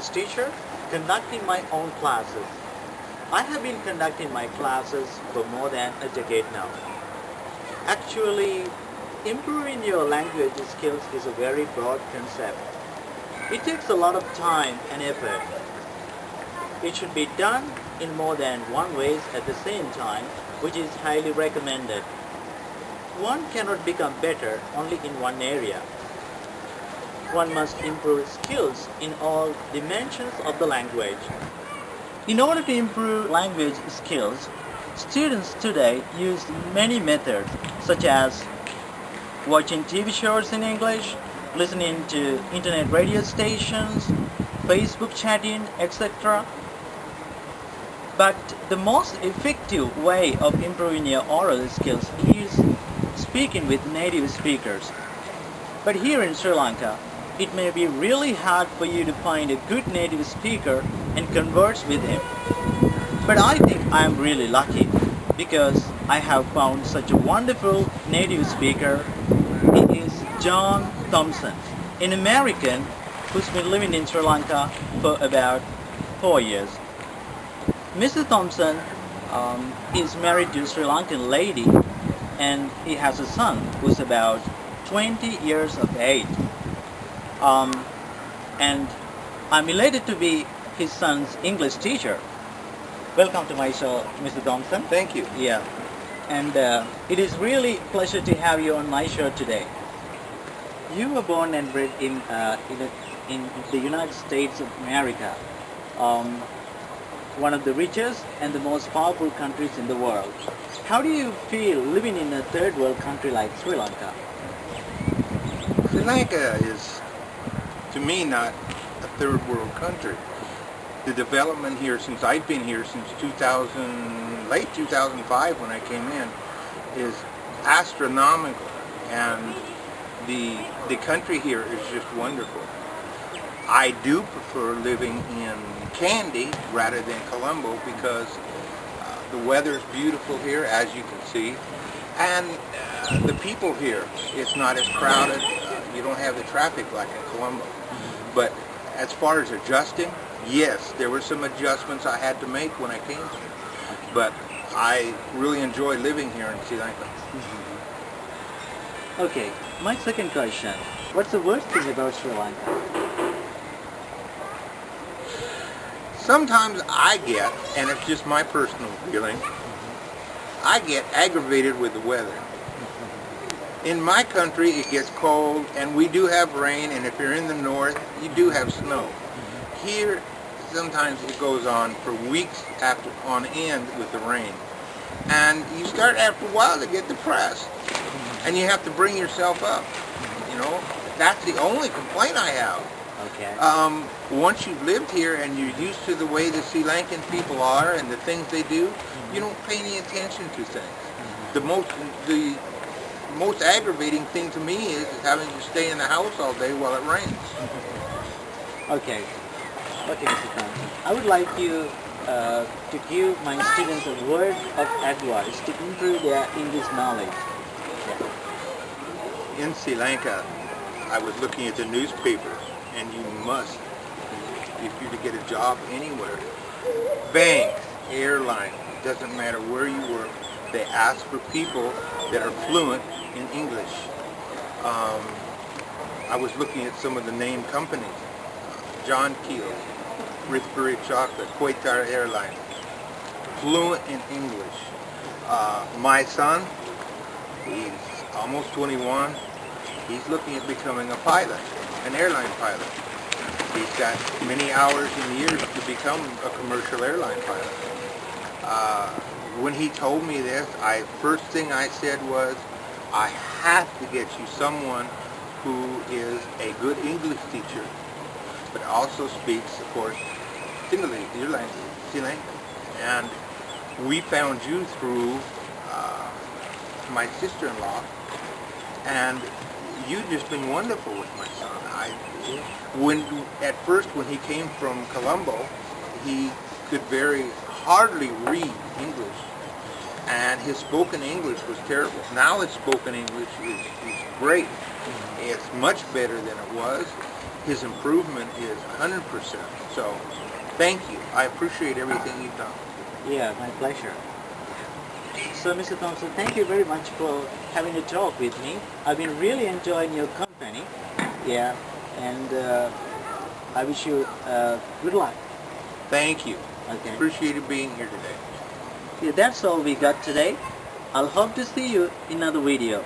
English teacher conducting my own classes. I have been conducting my classes for more than a decade now. Actually, improving your language skills is a very broad concept. It takes a lot of time and effort. It should be done in more than one way at the same time, which is highly recommended. One cannot become better only in one area. One must improve skills in all dimensions of the language. In order to improve language skills, students today use many methods such as watching TV shows in English, listening to internet radio stations, Facebook chatting, etc. But the most effective way of improving your oral skills is speaking with native speakers. But here in Sri Lanka, it may be really hard for you to find a good native speaker and converse with him. But I think I am really lucky because I have found such a wonderful native speaker. He is John Thompson, an American who's been living in Sri Lanka for about 4 years. Mr. Thompson is married to a Sri Lankan lady, and he has a son who's about 20 years of age. And I'm elated to be his son's English teacher. Welcome to my show, Mr. Thompson. Thank you. Yeah, and it is really a pleasure to have you on my show today. You were born and bred in the United States of America, one of the richest and the most powerful countries in the world. How do you feel living in a third world country like Sri Lanka? Sri Lanka is, to me, not a third world country. The development here, since I've been here since late 2005 when I came in, is astronomical, and the country here is just wonderful. I do prefer living in Kandy rather than Colombo because the weather is beautiful here, as you can see, and the people here, it's not as crowded. You don't have the traffic like in Colombo. But as far as adjusting, yes, there were some adjustments I had to make when I came here. But I really enjoy living here in Sri Lanka. Okay, my second question. What's the worst thing about Sri Lanka? Sometimes I get, and it's just my personal feeling, I get aggravated with the weather. In my country, it gets cold, and we do have rain, and if you're in the north, you do have snow. Here, sometimes it goes on for weeks on end with the rain. And you start after a while to get depressed, and you have to bring yourself up. You know, that's the only complaint I have. Okay. Once you've lived here and you're used to the way the Sri Lankan people are and the things they do, you don't pay any attention to things. The most aggravating thing to me is having to stay in the house all day while it rains. Okay, Mr. Thompson. I would like you to give my students a word of advice to improve their English knowledge. In Sri Lanka, I was looking at the newspaper, and you must, if you're to get a job anywhere, banks, airlines, doesn't matter where you work, they ask for people that are fluent in English. I was looking at some of the named companies. John Keel, Raspberry Chocolate, Qatar Airlines, fluent in English. My son, he's almost 21. He's looking at becoming a pilot, an airline pilot. He's got many hours and years to become a commercial airline pilot. When he told me this, first thing I said was, I have to get you someone who is a good English teacher, but also speaks, of course, Sinhalese, Sri Lankan. And we found you through my sister-in-law, and you've just been wonderful with my son. At first, when he came from Colombo, he could very hardly read English. and his spoken English was terrible. Now his spoken English is great. It's much better than it was. His improvement is 100%. So, thank you. I appreciate everything you've done. Yeah, my pleasure. So, Mr. Thompson, thank you very much for having a talk with me. I've been really enjoying your company. Yeah, and I wish you good luck. Thank you. Okay. Appreciated being here today. Yeah, that's all we got today. I'll hope to see you in another video.